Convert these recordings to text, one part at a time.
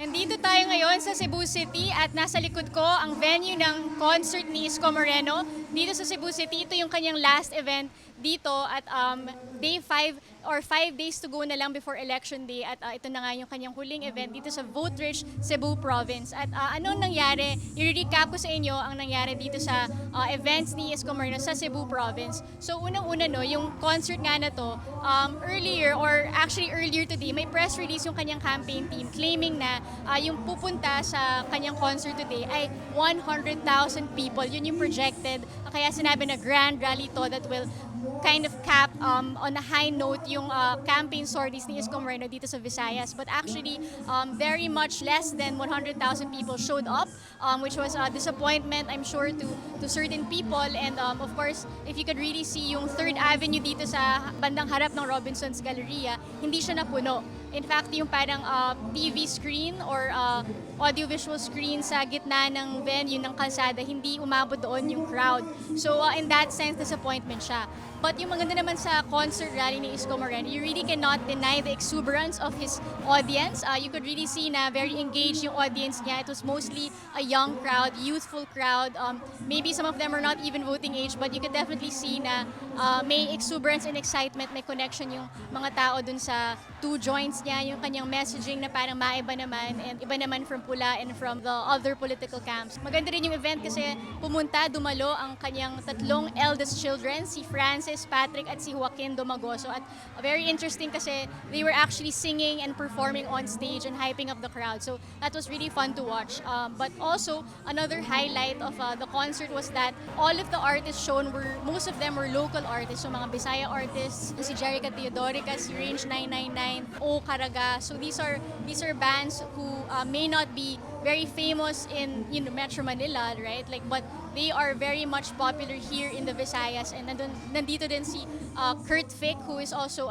Nandito tayo ngayon sa Cebu City at nasa likod ko ang venue ng concert ni Isko Moreno. Dito sa Cebu City, ito yung kanyang last event dito at day 5 or 5 days to go na lang before election day at ito na nga yung kanyang huling event dito sa vote-rich Cebu province. At anong nangyari? I-recap ko sa inyo ang nangyari dito sa events ni Isko Moreno sa Cebu province. So unang-una no, yung concert nga na to, earlier today, may press release yung kanyang campaign team claiming na yung pupunta sa kanyang concert today ay 100,000 people. Yun yung projected. Kaya sinabi na grand rally to that will kind of cap on a high note yung campaign sorties ni Isko Moreno dito sa Visayas. But actually, very much less than 100,000 people showed up, which was a disappointment, I'm sure, to certain people. And of course, if you could really see yung 3rd Avenue dito sa bandang harap ng Robinson's Galleria, hindi siya napuno. In fact, yung parang TV screen or audiovisual screen sa gitna ng venue ng kalsada, hindi umabot doon yung crowd. So in that sense, disappointment siya. But yung maganda naman sa concert rally ni Isko Moreno, you really cannot deny the exuberance of his audience. You could really see na very engaged yung audience niya. It was mostly a young crowd, youthful crowd. Maybe some of them are not even voting age, but you could definitely see na may exuberance and excitement, may connection yung mga tao dun sa two joints niya, yung kanyang messaging na parang maiba naman and iba naman from Pula and from the other political camps. Maganda rin yung event kasi pumunta, dumalo ang kanyang 3 eldest children, si Francis, Patrick at si Joaquin Domagoso. At very interesting kasi they were actually singing and performing on stage and hyping up the crowd. So that was really fun to watch. But also, another highlight of the concert was that all of the artists shown most of them were local artists. So mga Bisaya artists, si Jerica Teodorica, si Range 999, O Caraga. So these are bands who may not be very famous in Metro Manila, right? But they are very much popular here in the Visayas. And nandito din si Kurt Fick, who is also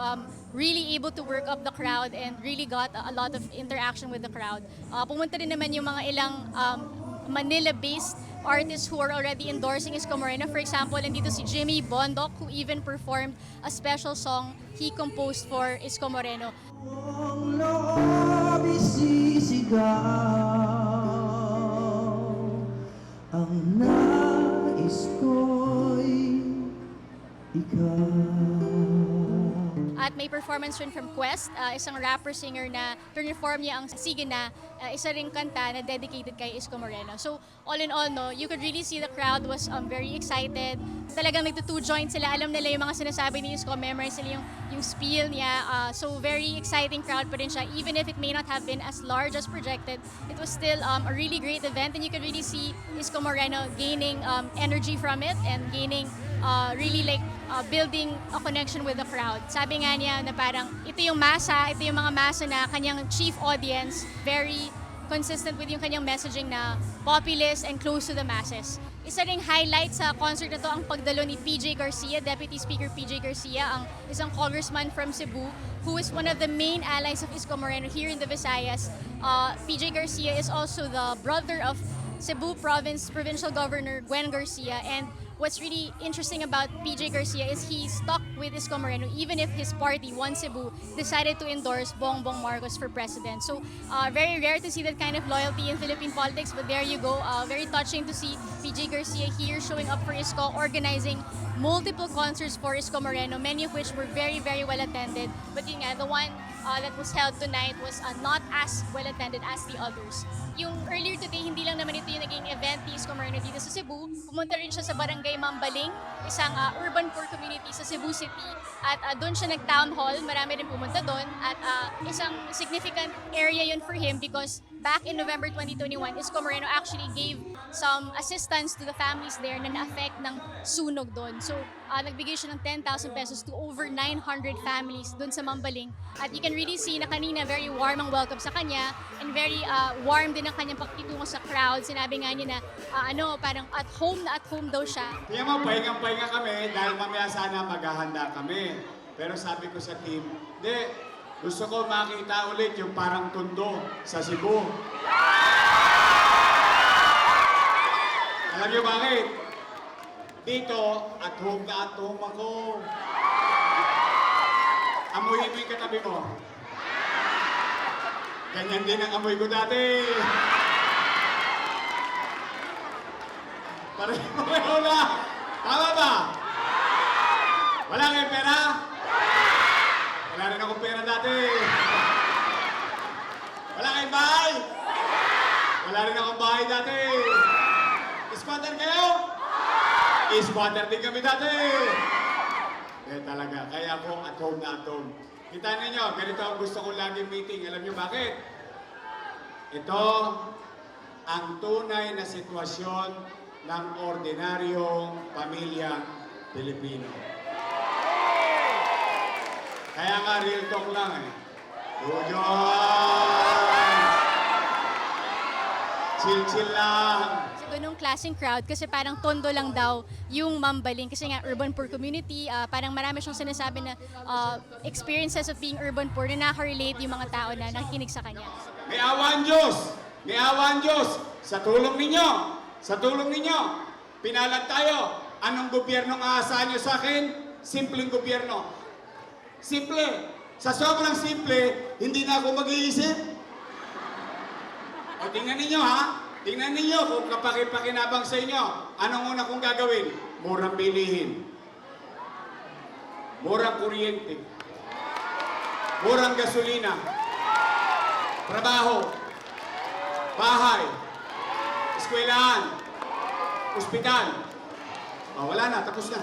really able to work up the crowd and really got a lot of interaction with the crowd. Pumunta rin naman yung mga ilang Manila-based artists who are already endorsing Isko Moreno. For example, nandito si Jimmy Bondoc, who even performed a special song he composed for Isko Moreno. Ang loob isisigaw, ang nais ko'y ikaw. At may performance rin from Quest, isang rapper-singer na perform niya ang Sige Na, isa ring kanta na dedicated kay Isko Moreno. So all in all, no, you could really see the crowd was very excited. Talagang nagto-two joints sila. Alam nila yung mga sinasabi ni Isko, memorize nila yung spiel niya. So very exciting crowd pa rin siya. Even if it may not have been as large as projected, it was still a really great event. And you could really see Isko Moreno gaining energy from it and gaining building a connection with the crowd. Sabi nga niya na parang ito yung mga masa na kanyang chief audience, very consistent with yung kanyang messaging na populist and close to the masses. Isa ring highlight sa concert na to ang pagdalo ni PJ Garcia, Deputy Speaker PJ Garcia, ang isang congressman from Cebu, who is one of the main allies of Isko Moreno here in the Visayas. PJ Garcia is also the brother of Cebu Provincial Governor Gwen Garcia, and what's really interesting about PJ Garcia is he stuck with Isko Moreno even if his party, One Cebu, decided to endorse Bongbong Marcos for president. So very rare to see that kind of loyalty in Philippine politics, but there you go. Very touching to see PJ Garcia here showing up for Isko, organizing multiple concerts for Isko Moreno, many of which were very, very well attended. But yun nga, the one that was held tonight was not as well attended as the others. Yung earlier today, hindi lang naman ito yung naging event ni Isko Moreno dito sa Cebu. Pumunta rin siya sa Barangay Mambaling, isang urban poor community sa Cebu City. At doon siya nag-town hall, marami rin pumunta doon. At isang significant area yun for him because back in November 2021, Isko Moreno actually gave some assistance to the families there na na-affect ng sunog doon. So nagbigay siya ng 10,000 pesos to over 900 families doon sa Mambaling. At you can really see na kanina very warm ang welcome sa kanya and very warm din ang kanyang pakikitungo sa crowd. Sinabi nga niya na parang at home daw siya. Kaya mo, pahinga kami dahil mamaya sana maghahanda kami. Pero sabi ko sa team, gusto ko makita ulit yung parang tundo sa Cebu. Alam niyo bakit? Dito, at home ako. Amuhin mo yung katabi mo. Ganyan din ang amoy ko dati. Pareho na. Tama ba? Wala kayong pera? Wala rin akong pera dati. Wala kayong bahay? Wala rin akong bahay dati. Squatter kayo? Squatter din kami dati. Talaga. Kaya ako at home na at home. Kita ninyo, ganito ang gusto ko laging meeting. Alam niyo bakit? Ito ang tunay na sitwasyon ng ordinaryong pamilyang Pilipino. Kaya nga, real talk lang eh. Chill-chill lang. So, ganung klaseng crowd kasi parang tondo lang daw yung mambaling kasi nga urban poor community, parang marami siyang sinasabi na experiences of being urban poor na nakaka-relate yung mga tao na nakikinig sa kanya. May awa ang Diyos! May awa ang Diyos! Sa tulong ninyo! Sa tulong ninyo! Pinalad tayo! Anong gobyernong aasahan nyo sa akin? Simpleng gobyerno. Simple. Sa sobrang simple, hindi na ako mag-iisip. O tingnan ninyo ha? Tingnan ninyo kung kapaki-pakinabang sa inyo. Anong una kong gagawin? Murang bilihin. Murang kuryente. Murang gasolina. Trabaho. Bahay. Eskwelahan. Ospital. Wala na, tapos na.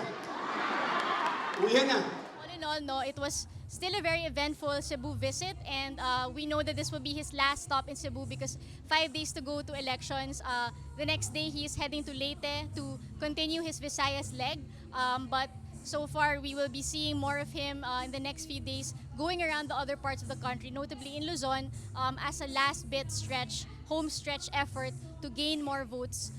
Uwihan na. All in all, no, it was still a very eventful Cebu visit, and we know that this will be his last stop in Cebu because 5 days to go to elections. The next day, he is heading to Leyte to continue his Visayas leg. But so far, we will be seeing more of him in the next few days going around the other parts of the country, notably in Luzon, as a last bit stretch, home stretch effort to gain more votes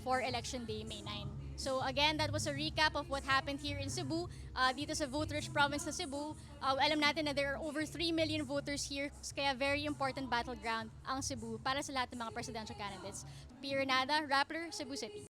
for Election Day, May 9. So again, that was a recap of what happened here in Cebu. Dito sa vote-rich province na Cebu, alam natin na there are over 3 million voters here, kaya very important battleground ang Cebu para sa lahat ng mga presidential candidates. Pierre Nada, Rappler, Cebu City.